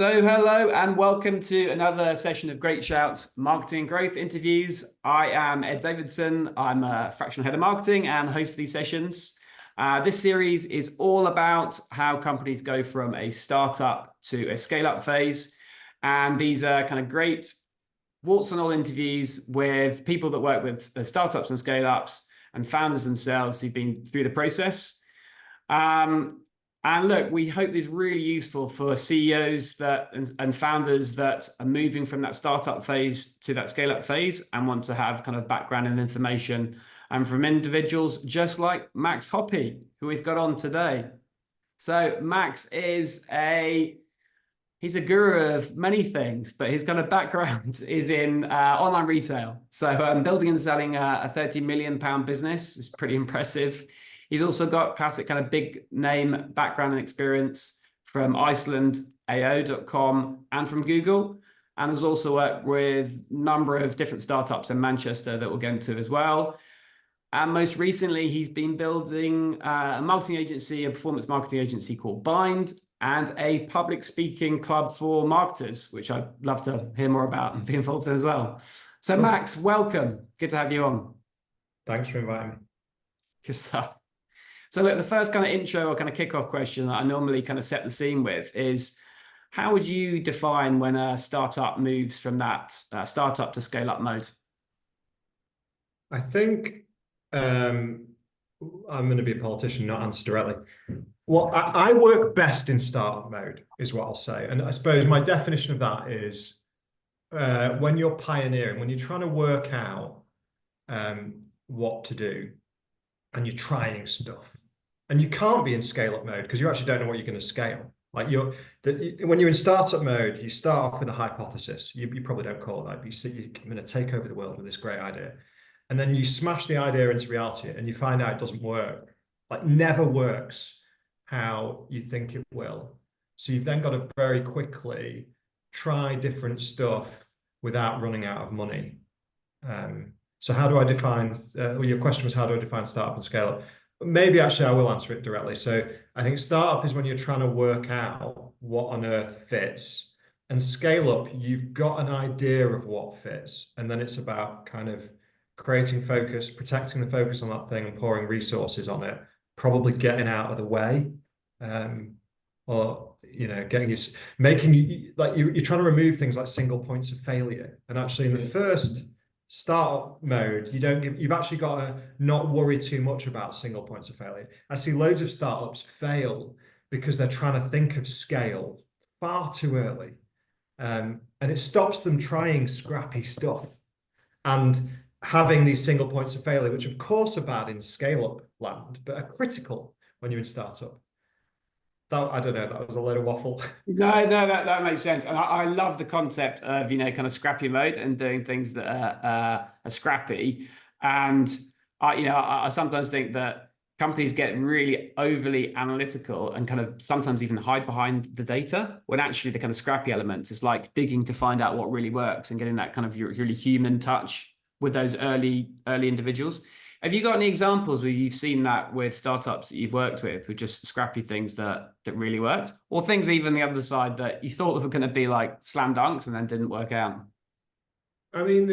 So, hello and welcome to another session of Great Shouts Marketing and Growth Interviews. I am Ed Davidson. I'm a fractional head of marketing and host of these sessions. This series is all about how companies go from a startup to a scale-up phase. And these are kind of great warts and all interviews with people that work with startups and scale-ups and founders themselves who've been through the process. And look, we hope this is really useful for CEOs and founders that are moving from that startup phase to that scale-up phase and want to have kind of background and information, and from individuals just like Max Hoppy, who we've got on today. So Max is he's a guru of many things, but his kind of background is in online retail. So building and selling a £30 million business is pretty impressive. He's also got classic kind of big name background and experience from Iceland, AO.com, and from Google, and has also worked with a number of different startups in Manchester that we'll get into as well. And most recently, he's been building a marketing agency, a performance marketing agency called Bind, and a public speaking club for marketers, which I'd love to hear more about and be involved in as well. So Max, welcome. Good to have you on. Thanks for inviting me. Good stuff. So look, the first kind of intro or kind of kickoff question that I normally kind of set the scene with is, how would you define when a startup moves from that startup to scale up mode? I think I'm going to be a politician, not answer directly. Well, I work best in startup mode is what I'll say. And I suppose my definition of that is when you're pioneering, when you're trying to work out what to do and you're trying stuff. And you can't be in scale-up mode because you actually don't know what you're going to scale. Like when you're in startup mode, you start off with a hypothesis. You probably don't call it that, but you're going to take over the world with this great idea. And then you smash the idea into reality and you find out it doesn't work. Like never works how you think it will. So you've then got to very quickly try different stuff without running out of money. So how do I define, your question was how do I define startup and scale up? Maybe actually I will answer it directly. So I think startup is when you're trying to work out what on earth fits. And scale up, you've got an idea of what fits. And then it's about kind of creating focus, protecting the focus on that thing and pouring resources on it, probably getting out of the way. Or, you know, you're trying to remove things like single points of failure. And actually in the first startup mode, you've actually got to not worry too much about single points of failure. I see loads of startups fail because they're trying to think of scale far too early. And it stops them trying scrappy stuff and having these single points of failure, which of course are bad in scale-up land, but are critical when you're in startup. I don't know, that was a load of waffle. No, that makes sense. And I love the concept of, kind of scrappy mode and doing things that are scrappy. And, I sometimes think that companies get really overly analytical and kind of sometimes even hide behind the data, when actually the kind of scrappy elements is like digging to find out what really works and getting that kind of really human touch with those early individuals. Have you got any examples where you've seen that with startups that you've worked with just scrappy things that really worked, or things even the other side that you thought were going to be like slam dunks and then didn't work out? I mean,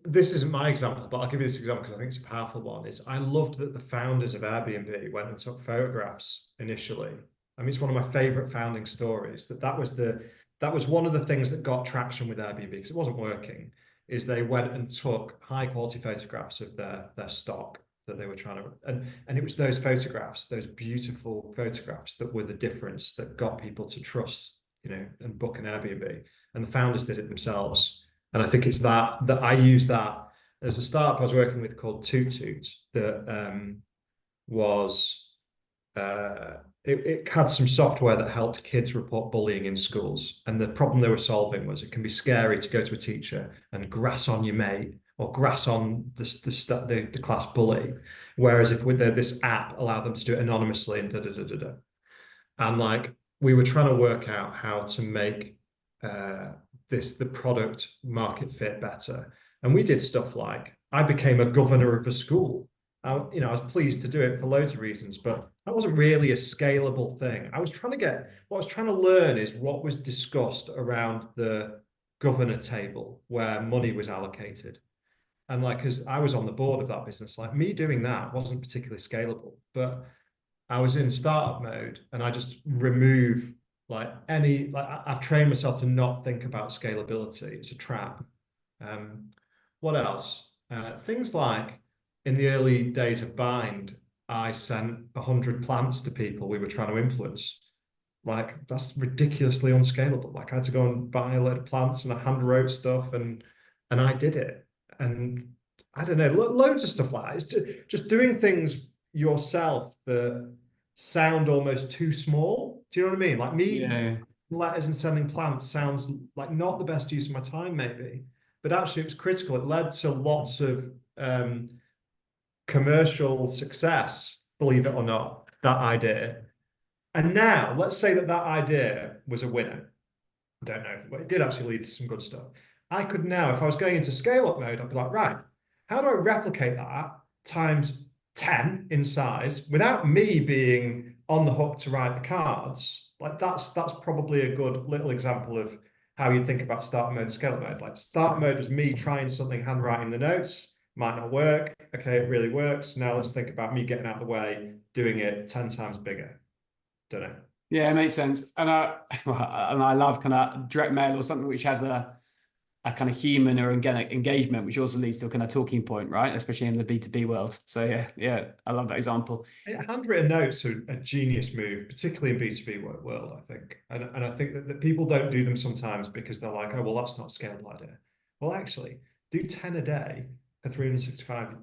this isn't my example, but I'll give you this example because I think it's a powerful one. I loved that the founders of Airbnb went and took photographs initially. I mean, it's one of my favorite founding stories. That was one of the things that got traction with Airbnb because it wasn't working. Is they went and took high quality photographs of their stock that they were trying to, and it was those photographs, those beautiful photographs that were the difference that got people to trust, and book an Airbnb. And the founders did it themselves. And I think it's that I use that as a startup I was working with called Toot Toot that was it had some software that helped kids report bullying in schools. And the problem they were solving was it can be scary to go to a teacher and grass on your mate or grass on the class bully. Whereas if with this app allowed them to do it anonymously and And like we were trying to work out how to make the product market fit better. And we did stuff like I became a governor of a school I was pleased to do it for loads of reasons, but that wasn't really a scalable thing. What I was trying to learn is what was discussed around the governor table where money was allocated. And like, because I was on the board of that business, like me doing that wasn't particularly scalable, but I was in startup mode and I just remove I've trained myself to not think about scalability. It's a trap. Um, what else? Things like in the early days of Bind, I sent 100 plants to people we were trying to influence. Like that's ridiculously unscalable. Like I had to go and buy a load of plants and I hand wrote stuff and I did it. And I don't know, loads of stuff like that. It's just doing things yourself that sound almost too small. Do you know what I mean? Like me, Yeah. letters and sending plants sounds like not the best use of my time, maybe, but actually it was critical. It led to lots of commercial success, believe it or not, that idea. And now, let's say that that idea was a winner. I don't know, but it did actually lead to some good stuff. I could now, if I was going into scale up mode, I'd be like, right, how do I replicate that times 10 in size without me being on the hook to write the cards? Like that's probably a good little example of how you think about start mode and scale up mode. Like start mode is me trying something, handwriting the notes, might not work. Okay, it really works. Now let's think about me getting out of the way, doing it 10 times bigger. Don't know. Yeah, it makes sense. And I love kind of direct mail or something which has a kind of human or organic engagement, which also leads to a kind of talking point, right? Especially in the B2B world. So yeah, I love that example. Handwritten notes are a genius move, particularly in B2B world, I think. And I think that people don't do them sometimes because they're like, oh, well, that's not a scalable idea. Well, actually, do 10 a day for 365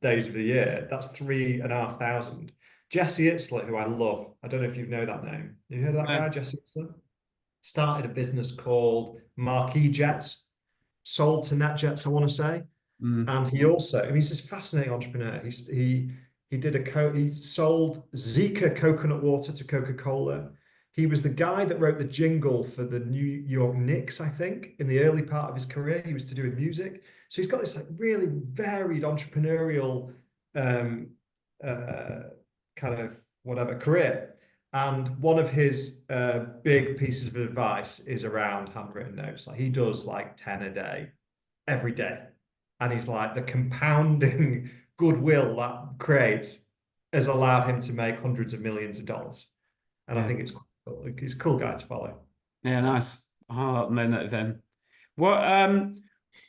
days of the year. That's 3,500. Jesse Itzler, who I love, I don't know if you know that name. Have you heard of that guy, Jesse Itzler? Started a business called Marquee Jets, sold to NetJets, I want to say. Mm. And he also, I mean, he's this fascinating entrepreneur. He sold Zika coconut water to Coca-Cola. He was the guy that wrote the jingle for the New York Knicks, I think, in the early part of his career. He was to do with music. So he's got this like really varied entrepreneurial um, uh, kind of whatever career. And one of his big pieces of advice is around handwritten notes. Like he does like 10 a day every day. And he's like, the compounding goodwill that creates has allowed him to make hundreds of millions of dollars. And I Yeah. think it's cool. He's a cool guy to follow. Yeah, nice. Oh, no, no, then. What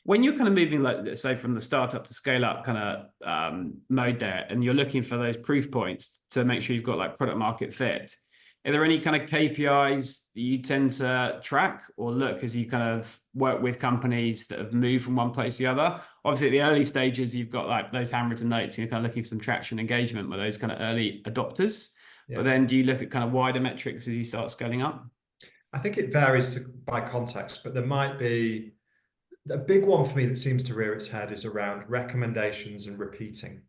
when you're kind of moving, like let's say from the startup to scale up kind of mode there, and you're looking for those proof points to make sure you've got like product market fit, are there any kind of KPIs that you tend to track or look as you kind of work with companies that have moved from one place to the other? Obviously, at the early stages, you've got like those handwritten notes, and you're kind of looking for some traction engagement with those kind of early adopters. But Yeah. then do you look at kind of wider metrics as you start scaling up? I think it varies by context, but there might be a big one for me that seems to rear its head is around recommendations and repeating.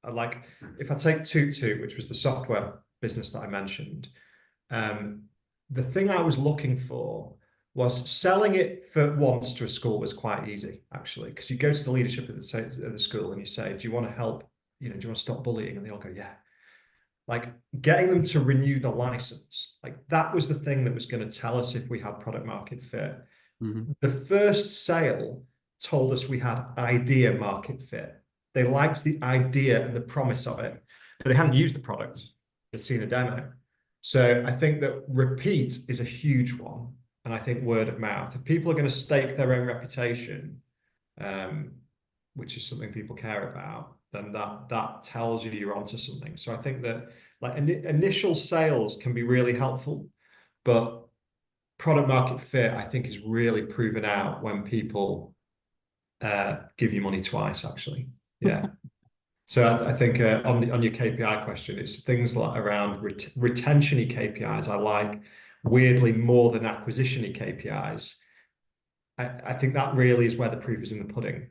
Like if I take Toot Toot, which was the software business that I mentioned, um, the thing I was looking for was selling it for once to a school was quite easy, actually, because you go to the leadership of the school and you say, do you want to help? Do you want to stop bullying? And they all go, yeah. Like getting them to renew the license, like that was the thing that was going to tell us if we had product market fit. Mm-hmm. The first sale told us we had idea market fit. They liked the idea and the promise of it, but they hadn't used the product. They'd seen a demo. So I think that repeat is a huge one. And I think word of mouth. If people are going to stake their own reputation, um, which is something people care about, then that tells you you're onto something. So I think that like initial sales can be really helpful, but product market fit, I think, is really proven out when people give you money twice, actually. Yeah. So I think on your KPI question, it's things like around retention-y KPIs. I like weirdly more than acquisition-y KPIs. I think that really is where the proof is in the pudding.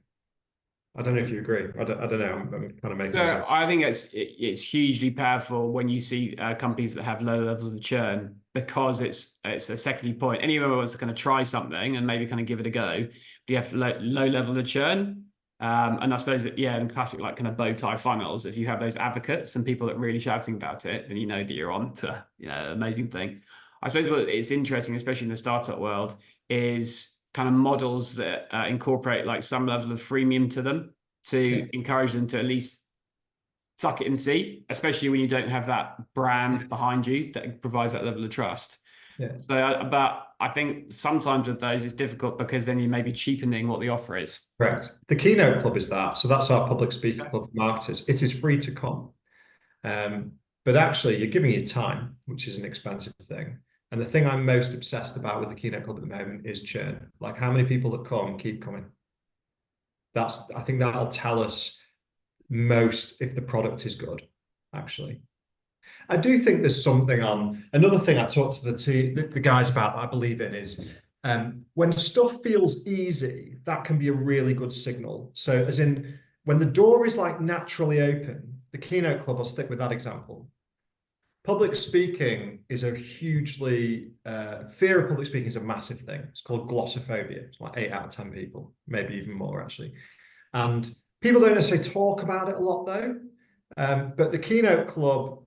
I don't know if you agree. I don't know. I'm kind of making this So up. I think it's hugely powerful when you see companies that have low levels of churn because it's a secondary point. Anyone who wants to kind of try something and maybe kind of give it a go, but you have low level of churn. And I suppose that, yeah, in classic like kind of bow tie funnels, if you have those advocates and people that are really shouting about it, then you know that you're on to, amazing thing. I suppose what it's interesting, especially in the startup world, is kind of models that incorporate like some level of freemium to them to encourage them to at least suck it and see, especially when you don't have that brand behind you that provides that level of trust. Yeah. So, but I think sometimes with those it's difficult because then you may be cheapening what the offer is. Correct. The Keynote Club is that. So that's our public speaking club for marketers. It is free to come. But actually, you're giving your time, which is an expensive thing. And the thing I'm most obsessed about with the Keynote Club at the moment is churn. Like how many people that come keep coming. I think that'll tell us most if the product is good, actually. I do think there's something on another thing I talked to the guys about that I believe in is when stuff feels easy, that can be a really good signal. So as in when the door is like naturally open, the Keynote Club, I'll stick with that example. Public speaking is a hugely fear of public speaking is a massive thing. It's called glossophobia. It's like 8 out of 10 people, maybe even more actually. And people don't necessarily talk about it a lot though. But the Keynote Club,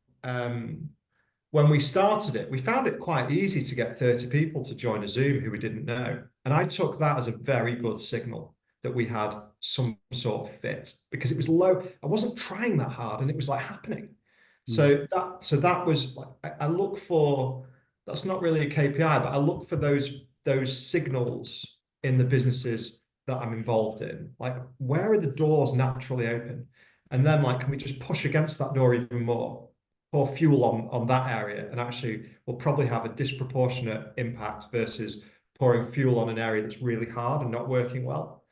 when we started it, we found it quite easy to get 30 people to join a Zoom who we didn't know. And I took that as a very good signal that we had some sort of fit because it was low. I wasn't trying that hard and it was like happening. So that was like I look for, that's not really a KPI, but I look for those signals in the businesses that I'm involved in. Like where are the doors naturally open? And then like can we just push against that door even more? Pour fuel on that area, and actually will probably have a disproportionate impact versus pouring fuel on an area that's really hard and not working well.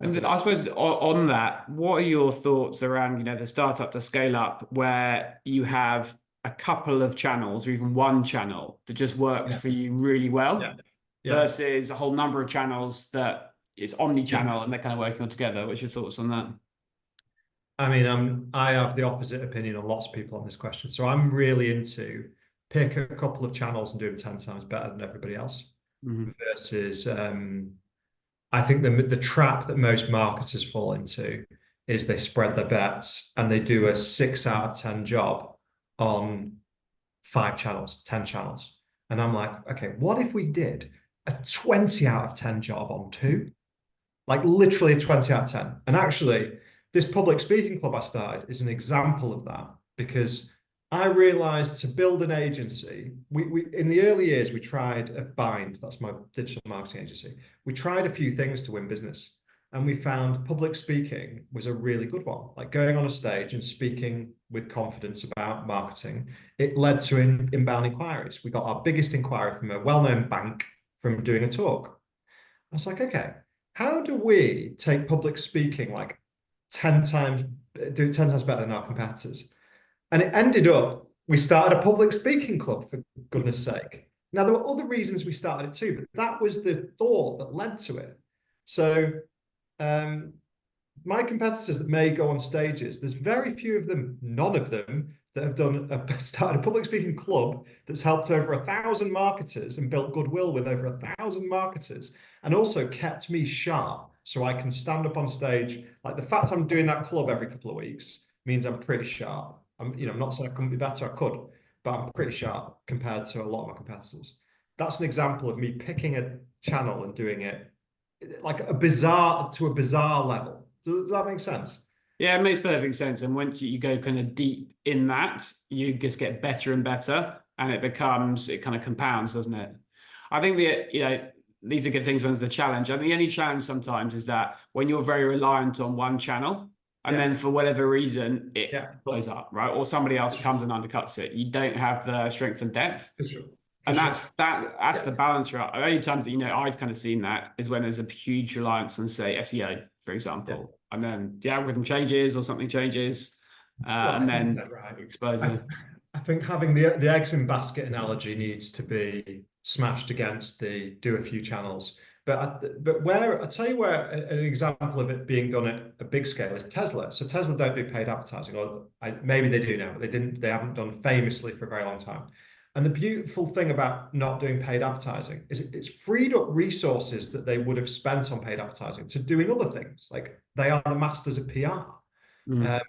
And I suppose on that, what are your thoughts around, the startup to scale up where you have a couple of channels or even one channel that just works for you really well versus a whole number of channels that is omni-channel and they're kind of working all together? What's your thoughts on that? I mean, I have the opposite opinion on lots of people on this question. So I'm really into pick a couple of channels and do them 10 times better than everybody else versus I think the trap that most marketers fall into is they spread their bets and they do a 6 out of 10 job on 5 channels, 10 channels. And I'm like, okay, what if we did a 20 out of 10 job on 2? Like literally a 20 out of 10. And actually, this public speaking club I started is an example of that because I realized to build an agency, we in the early years, we tried a Bind, that's my digital marketing agency. We tried a few things to win business and we found public speaking was a really good one. Like going on a stage and speaking with confidence about marketing, it led to inbound inquiries. We got our biggest inquiry from a well-known bank from doing a talk. I was like, okay, how do we take public speaking like 10 times, do it 10 times better than our competitors? And it ended up, we started a public speaking club, for goodness sake. Now, there were other reasons we started it too, but that was the thought that led to it. So my competitors that may go on stages, there's very few of them, none of them, that have started a public speaking club that's helped over 1,000 marketers and built goodwill with over 1,000 marketers and also kept me sharp so I can stand up on stage. Like the fact I'm doing that club every couple of weeks means I'm pretty sharp. I'm not saying I couldn't be better, I could, but I'm pretty sharp compared to a lot of my competitors. That's an example of me picking a channel and doing it like a bizarre level. Does that make sense? Yeah, it makes perfect sense. And once you go kind of deep in that, you just get better and better, and it kind of compounds, doesn't it? I think these are good things when there's a challenge. And the only challenge sometimes is that when you're very reliant on one channel, and then for whatever reason, it blows up, right? Or somebody else comes and undercuts it. You don't have the strength and depth. And that's the balance, right? The only times that, I've kind of seen that is when there's a huge reliance on, say, SEO, for example. And then the algorithm changes or something changes, and then explodes. I think having the eggs in basket analogy needs to be smashed against the do a few channels. But where I tell you where an example of it being done at a big scale is Tesla. So Tesla don't do paid advertising, or maybe they do now, but they haven't done famously for a very long time. And the beautiful thing about not doing paid advertising is it's freed up resources that they would have spent on paid advertising to doing other things. Like they are the masters at PR. Mm.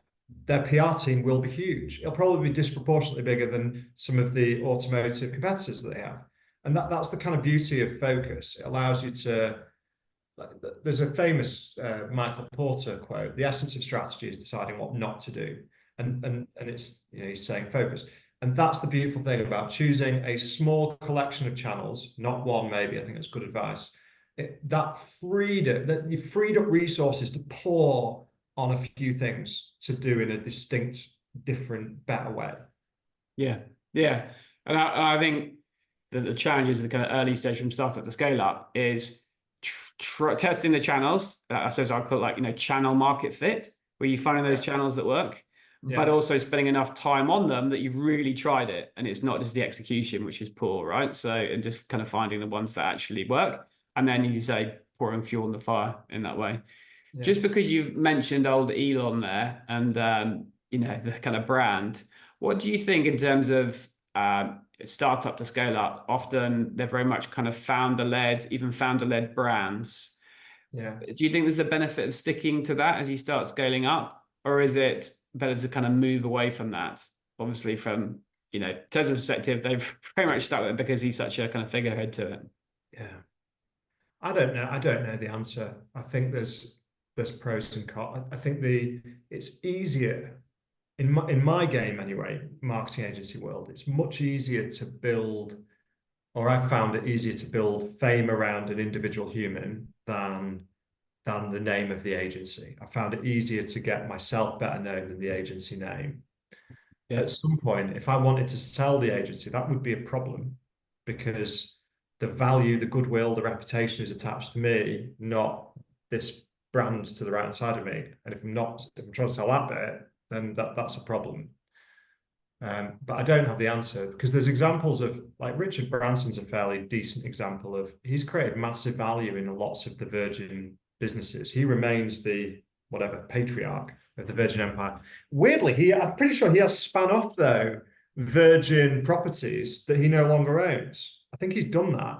Their PR team will be huge. It'll probably be disproportionately bigger than some of the automotive competitors that they have. And that's the kind of beauty of focus. It allows you to, there's a famous Michael Porter quote, the essence of strategy is deciding what not to do. And it's, he's saying focus. And that's the beautiful thing about choosing a small collection of channels, not one maybe, I think that's good advice. That you freed up resources to pour on a few things to do in a distinct, different, better way. Yeah, yeah. And I think that the challenges of the kind of early stage from startup to scale up is testing the channels. I suppose I'll call it like, channel market fit, where you find those channels that work, but also spending enough time on them that you've really tried it. And it's not just the execution, which is poor, right? So, and just kind of finding the ones that actually work. And then, as you say, pouring fuel on the fire in that way. Yeah. Just because you've mentioned old Elon there and, the kind of brand, what do you think in terms of startup to scale up? Often they're very much kind of founder-led, even founder-led brands. Yeah. Do you think there's a benefit of sticking to that as you start scaling up? Or is it better to kind of move away from that? Obviously, from, Tes's perspective, they've very much stuck with it because he's such a kind of figurehead to it. Yeah. I don't know the answer. I think there's pros and cons. I think it's easier in my game anyway, marketing agency world. It's much easier to build, or I found it easier to build fame around an individual human than the name of the agency. I found it easier to get myself better known than the agency name. Yeah. At some point, if I wanted to sell the agency, that would be a problem because the value, the goodwill, the reputation is attached to me, not this brand to the right side of me. And if I'm trying to sell that bit, then that's a problem. But I don't have the answer because there's examples of, like, Richard Branson's a fairly decent example of, he's created massive value in lots of the Virgin businesses. He remains the patriarch of the Virgin Empire. Weirdly, I'm pretty sure he has spun off though Virgin properties that he no longer owns. I think he's done that.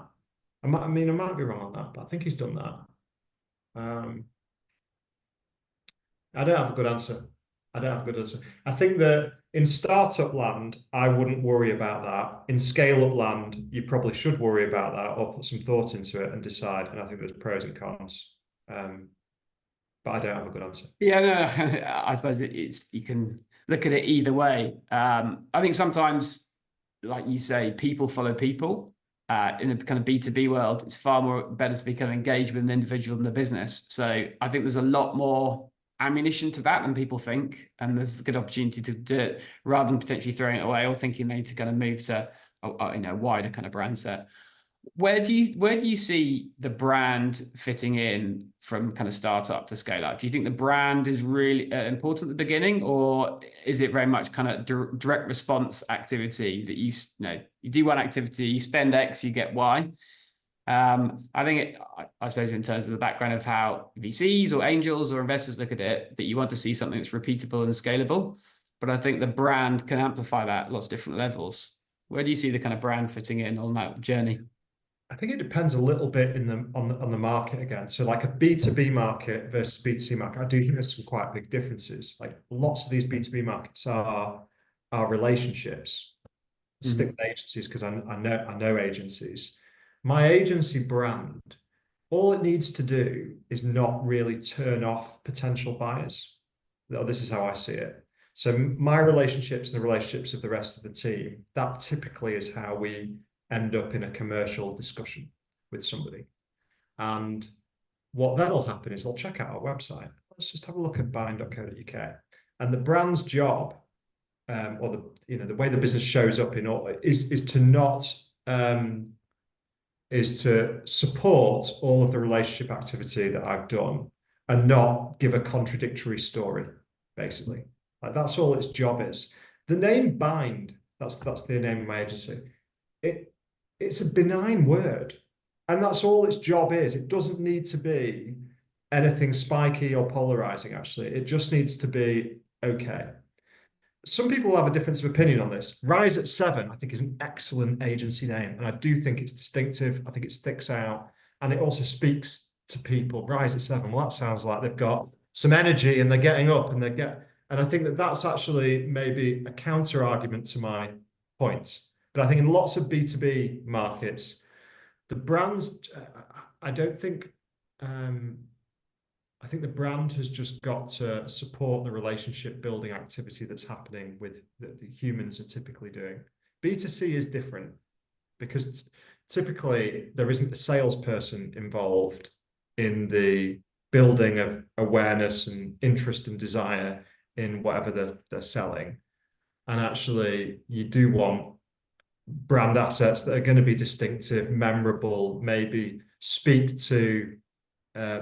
I might be wrong on that, but I think he's done that. I don't have a good answer. I think that in startup land, I wouldn't worry about that. In scale-up land, you probably should worry about that or put some thought into it and decide. And I think there's pros and cons. But I don't have a good answer. Yeah, no, I suppose you can look at it either way. I think sometimes, like you say, people follow people. In a kind of B2B world, it's far more better to be kind of engaged with an individual than the business. So I think there's a lot more ammunition to that than people think, and there's a good opportunity to do it rather than potentially throwing it away or thinking they need to kind of move to a wider kind of brand set. Where do you see the brand fitting in from kind of startup to scale up? Do you think the brand is really important at the beginning, or is it very much kind of direct response activity that you do one activity, you spend X, you get Y? I think I suppose in terms of the background of how VCs or angels or investors look at it, that you want to see something that's repeatable and scalable. But I think the brand can amplify that at lots of different levels. Where do you see the kind of brand fitting in on that journey? I think it depends a little bit on the market again. So like a B2B market versus B2C market, I do think there's some quite big differences. Like lots of these B2B markets are relationships. Stick with agencies because I know agencies. My agency brand, all it needs to do is not really turn off potential buyers. This is how I see it. So my relationships and the relationships of the rest of the team, that typically is how we end up in a commercial discussion with somebody. And what that'll happen is they'll check out our website. Let's just have a look at buying.co.uk. And the brand's job, or the way the business shows up in all is to support all of the relationship activity that I've done and not give a contradictory story, basically. Like that's all its job is. The name Bind, that's the name of my agency. It's a benign word, and that's all its job is. It doesn't need to be anything spiky or polarizing, actually. It just needs to be okay. some people have a difference of opinion on this. Rise at 7, I think, is an excellent agency name, and I do think it's distinctive. I think it sticks out, and it also speaks to people. Rise at 7. Well, that sounds like they've got some energy and they're getting up and and I think that that's actually maybe a counter argument to my point. But I think in lots of B2B markets, the brands, I don't think. I think the brand has just got to support the relationship building activity that's happening with that the humans are typically doing. B2C is different because typically there isn't a salesperson involved in the building of awareness and interest and desire in whatever they're selling. And actually, you do want brand assets that are going to be distinctive, memorable, maybe speak to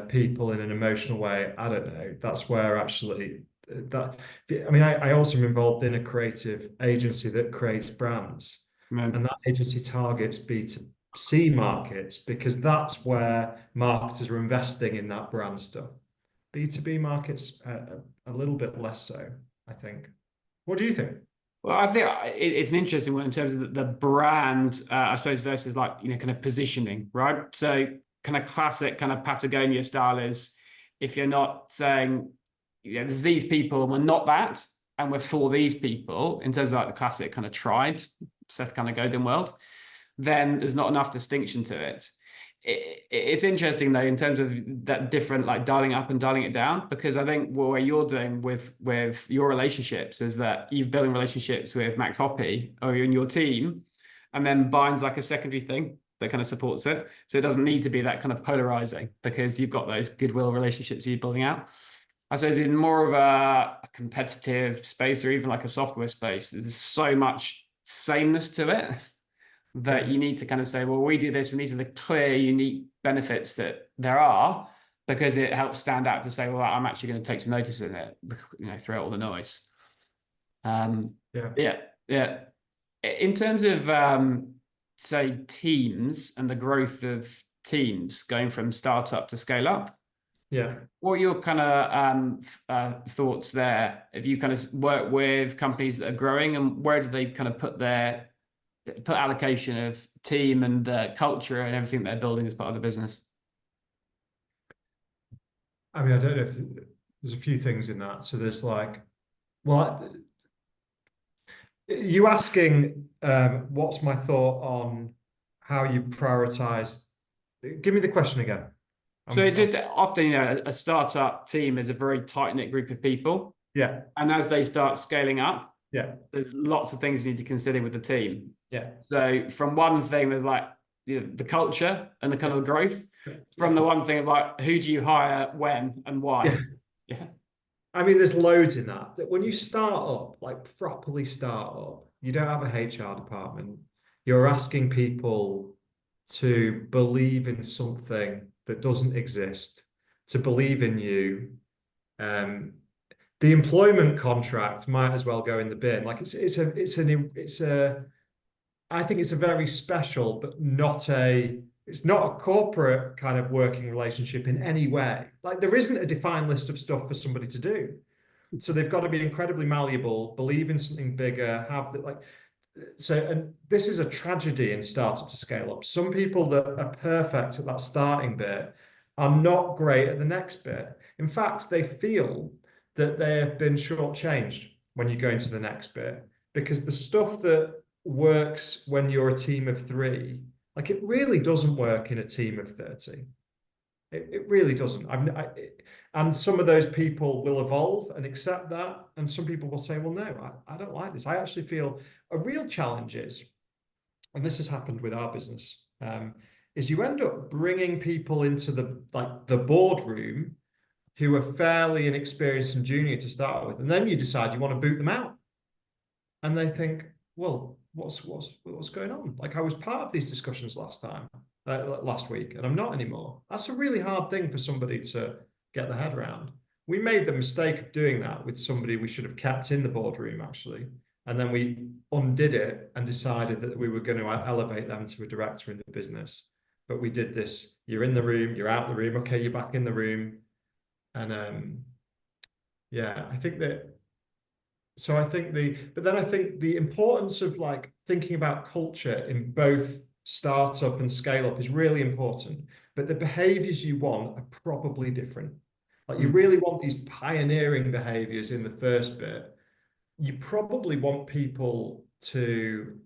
people in an emotional way. I don't know. That's where actually that. I mean, I also am involved in a creative agency that creates brands, and that agency targets B2C markets because that's where marketers are investing in that brand stuff. B2B markets a little bit less so, I think. What do you think? Well, I think it's an interesting one in terms of the brand, I suppose, versus like, kind of positioning, right? So kind of classic kind of Patagonia style is if you're not saying, there's these people and we're not that, and we're for these people in terms of like the classic kind of tribe, Seth kind of Godin world, then there's not enough distinction to it. It's interesting though in terms of that different like dialing up and dialing it down, because I think what you're doing with your relationships is that you're building relationships with Max Hoppy or in your team, and then Bind's like a secondary thing that kind of supports it, so it doesn't need to be that kind of polarizing because you've got those goodwill relationships you're building out. I suppose in more of a competitive space or even like a software space, there's so much sameness to it that you need to kind of say, well, we do this, and these are the clear, unique benefits that there are, because it helps stand out to say, well, I'm actually going to take some notice in it, throughout all the noise. Yeah. In terms of, say, teams and the growth of teams going from startup to scale up, what are your kind of thoughts there? Have you kind of worked with companies that are growing, and where do they kind of put allocation of team and the culture and everything they're building as part of the business? I mean, I don't know if there's a few things in that. So there's like, well, you asking what's my thought on how you prioritize? Give me the question again. So just often, a startup team is a very tight-knit group of people. Yeah. And as they start scaling up, Yeah. there's lots of things you need to consider with the team. Yeah. So from one thing, there's like the culture and the kind of growth. From the one thing of like, who do you hire, when, and why? Yeah. I mean, there's loads in that. That when you start up, like properly start up, you don't have a HR department. You're asking people to believe in something that doesn't exist, to believe in you. The employment contract might as well go in the bin. Like I think it's a very special, but it's not a corporate kind of working relationship in any way. Like there isn't a defined list of stuff for somebody to do. So they've got to be incredibly malleable, believe in something bigger, and this is a tragedy in startup to scale up. Some people that are perfect at that starting bit are not great at the next bit. In fact, they feel that they have been shortchanged when you go into the next bit, because the stuff that works when you're a team of 3, like it really doesn't work in a team of 30. It really doesn't. And some of those people will evolve and accept that. And some people will say, well, no, I don't like this. I actually feel a real challenge is, and this has happened with our business, is you end up bringing people into the boardroom who are fairly inexperienced and junior to start with. And then you decide you want to boot them out. And they think, well, what's going on? Like I was part of these discussions last week, and I'm not anymore. That's a really hard thing for somebody to get their head around. We made the mistake of doing that with somebody we should have kept in the boardroom, actually. And then we undid it and decided that we were going to elevate them to a director in the business. But we did this, you're in the room, you're out the room, okay, you're back in the room. And I think that so I think but then I think the importance of like thinking about culture in both startup and scale up is really important. But the behaviors you want are probably different. Like you really want these pioneering behaviors in the first bit. You probably want people to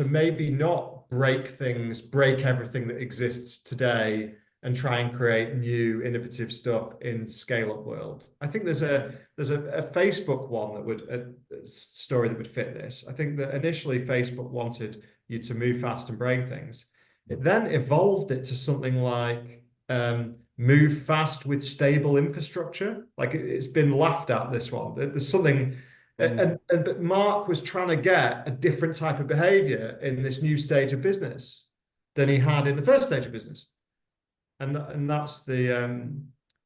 maybe not break everything that exists today and try and create new innovative stuff in scale up world. I think there's a Facebook one that would a story that would fit this. I think that initially Facebook wanted you to move fast and break things. It then evolved it to something like move fast with stable infrastructure. Like it's been laughed at, this one. There's something but Mark was trying to get a different type of behavior in this new stage of business than he had in the first stage of business. And that's the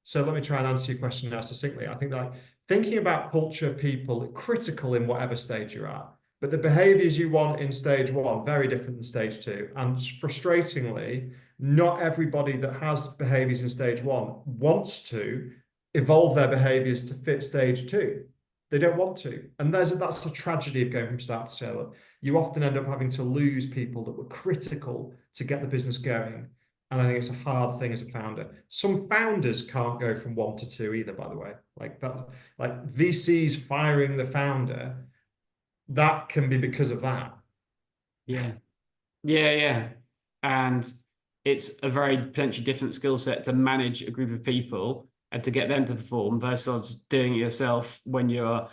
so let me try and answer your question now succinctly. I think that thinking about culture, people, critical in whatever stage you're at, but the behaviors you want in stage one, very different than stage two. And frustratingly, not everybody that has behaviors in stage one wants to evolve their behaviors to fit stage two. They don't want to. And that's a tragedy of going from start to scale up. You often end up having to lose people that were critical to get the business going. And I think it's a hard thing as a founder. Some founders can't go from 1 to 2 either, by the way. Like that, like VCs firing the founder, that can be because of that. Yeah. Yeah. And it's a very potentially different skill set to manage a group of people and to get them to perform versus doing it yourself when you're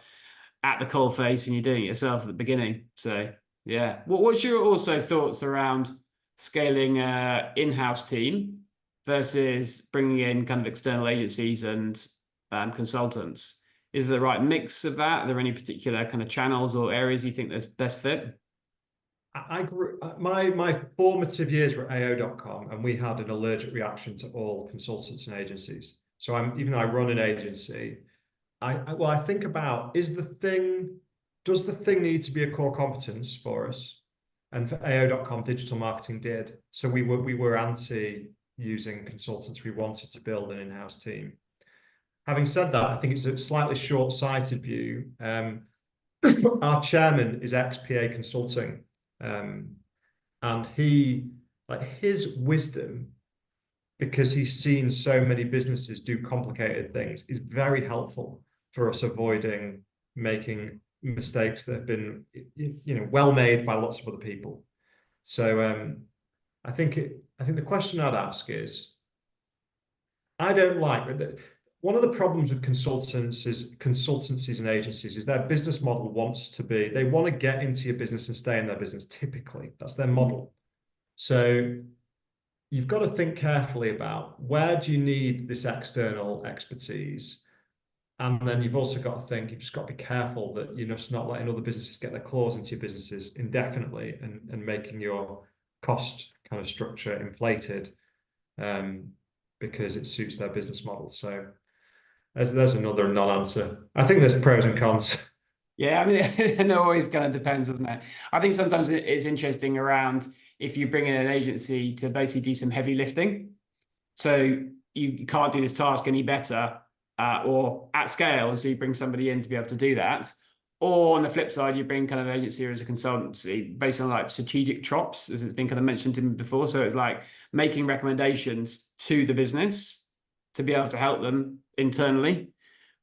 at the coal face and you're doing it yourself at the beginning. So yeah. What's your also thoughts around scaling in-house team versus bringing in kind of external agencies and consultants? Is there the right mix of that? Are there any particular kind of channels or areas you think there's best fit? I grew my formative years were at AO.com, and we had an allergic reaction to all consultants and agencies. So even though I run an agency, I think about does the thing need to be a core competence for us? And for AO.com, digital marketing did. So we were anti using consultants. We wanted to build an in-house team. Having said that, I think it's a slightly short-sighted view. Our chairman is ex-PA Consulting, and his wisdom, because he's seen so many businesses do complicated things, is very helpful for us avoiding making mistakes that have been well made by lots of other people. So I think the question I'd ask is, I don't like one of the problems with consultancies and agencies is their business model they want to get into your business and stay in their business. Typically, that's their model. So you've got to think carefully about where do you need this external expertise. And then you've also got to think, you've just got to be careful that you're just not letting other businesses get their claws into your businesses indefinitely and making your cost kind of structure inflated because it suits their business model. So there's another non-answer. I think there's pros and cons. Yeah, I mean, it always kind of depends, doesn't it? I think sometimes it's interesting around if you bring in an agency to basically do some heavy lifting. So you can't do this task any better or at scale. So you bring somebody in to be able to do that. Or on the flip side, you bring kind of an agency or as a consultancy based on like strategic chops, as it's been kind of mentioned to me before. So it's like making recommendations to the business to be able to help them internally.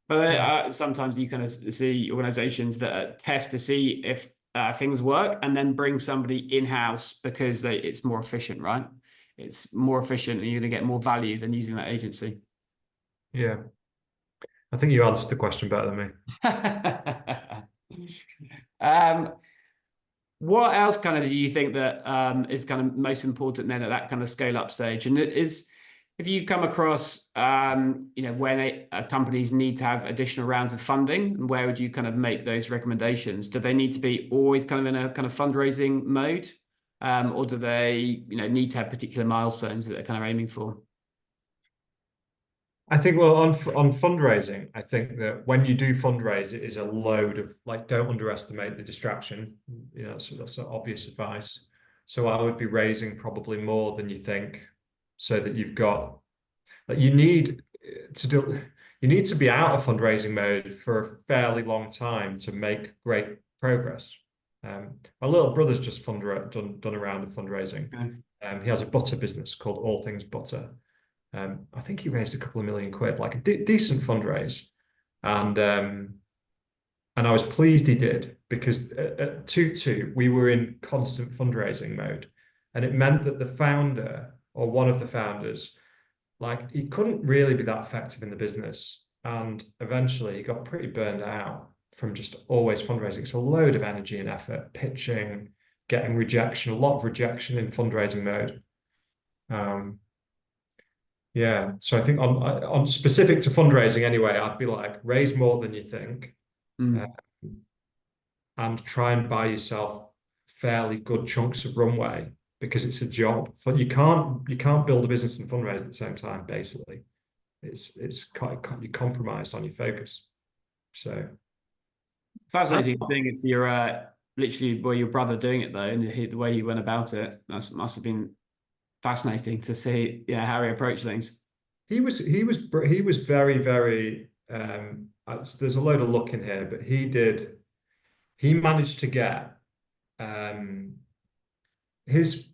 But sometimes you kind of see organizations that test to see if things work and then bring somebody in-house because it's more efficient, right? It's more efficient and you're going to get more value than using that agency. Yeah. I think you answered the question better than me. What else kind of do you think that is kind of most important then at that kind of scale up stage? And if you come across, when companies need to have additional rounds of funding, where would you kind of make those recommendations? Do they need to be always kind of in a kind of fundraising mode? Or do they, need to have particular milestones that they're kind of aiming for? I think, well, on fundraising, I think that when you do fundraise, it is a load of don't underestimate the distraction. So that's obvious advice. So I would be raising probably more than you think, so that you've got you need you need to be out of fundraising mode for a fairly long time to make great progress. My little brother's just done a round of fundraising. Okay. He has a butter business called All Things Butter. I think he raised a couple of million quid, like a decent fundraise, and I was pleased he did, because at 22 we were in constant fundraising mode, and it meant that the founder, or one of the founders, like, he couldn't really be that effective in the business, and eventually he got pretty burned out from just always fundraising. It's a load of energy and effort, pitching, getting rejection, a lot of rejection in fundraising mode. Yeah, so I think on specific to fundraising anyway, I'd be like, raise more than you think, and try and buy yourself fairly good chunks of runway, because it's a job. You can't build a business and fundraise at the same time. Basically, you're compromised on your focus. So Fascinating seeing it's your literally where your brother doing it though, and the way he went about it. That must have been fascinating to see, how he approached things. He was very, very. There's a load of luck in here, but he managed to get his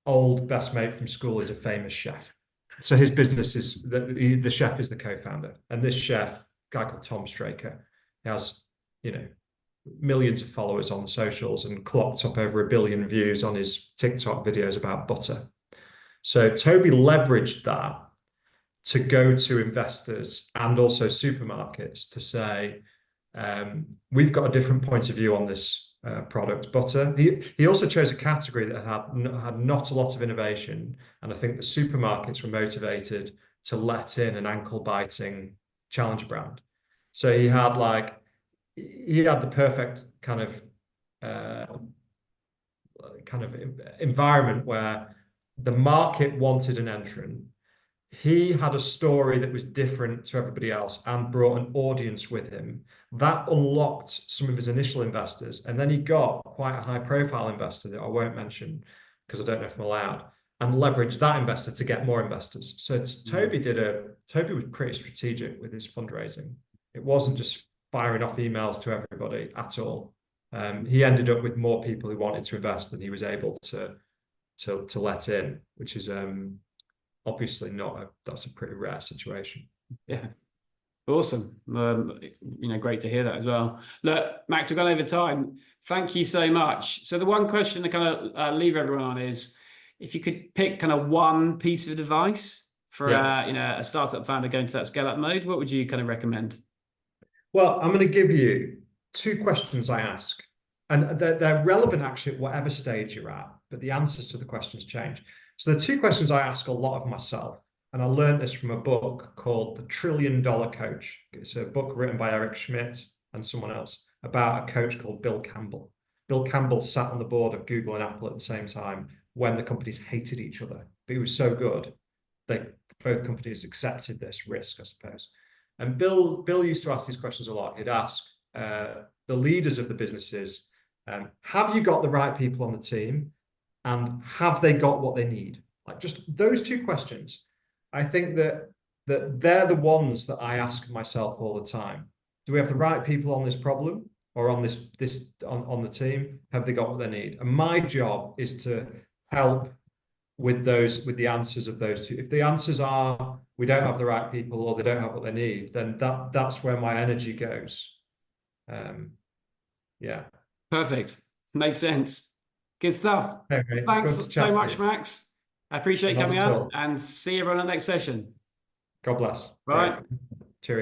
old best mate from school is a famous chef. So his business is the chef is the co-founder, and this chef, guy called Tom Straker, he has, millions of followers on the socials and clocked up over 1 billion views on his TikTok videos about butter. So Toby leveraged that to go to investors and also supermarkets to say, we've got a different point of view on this product, butter. He also chose a category that had not a lot of innovation, and I think the supermarkets were motivated to let in an ankle-biting challenger brand. So he had the perfect kind of environment where the market wanted an entrant. He had a story that was different to everybody else and brought an audience with him. That unlocked some of his initial investors. And then he got quite a high profile investor that I won't mention because I don't know if I'm allowed, and leveraged that investor to get more investors. So Toby was pretty strategic with his fundraising. It wasn't just firing off emails to everybody at all. He ended up with more people who wanted to invest than he was able to let in, which is obviously that's a pretty rare situation. Yeah. Awesome. Great to hear that as well. Look, Max, we've gone over time. Thank you so much. So the one question to kind of leave everyone on is, if you could pick kind of one piece of advice for a startup founder going to that scale up mode, what would you kind of recommend? Well, I'm going to give you 2 questions I ask, and they're relevant actually at whatever stage you're at, but the answers to the questions change. So the 2 questions I ask a lot of myself, and I learned this from a book called The $1 Trillion Coach. It's a book written by Eric Schmidt and someone else about a coach called Bill Campbell. Bill Campbell sat on the board of Google and Apple at the same time when the companies hated each other, but he was so good that both companies accepted this risk, I suppose. And Bill used to ask these questions a lot. He'd ask the leaders of the businesses, have you got the right people on the team? And have they got what they need? Like, just those 2 questions. I think that they're the ones that I ask myself all the time. Do we have the right people on this problem, or on on the team? Have they got what they need? And my job is to help with the answers of those 2. If the answers are we don't have the right people, or they don't have what they need, then that's where my energy goes. Yeah. Perfect. Makes sense. Good stuff. Okay. Thanks so much, Max. I appreciate you coming on, and see everyone in the next session. God bless. Bye. Great.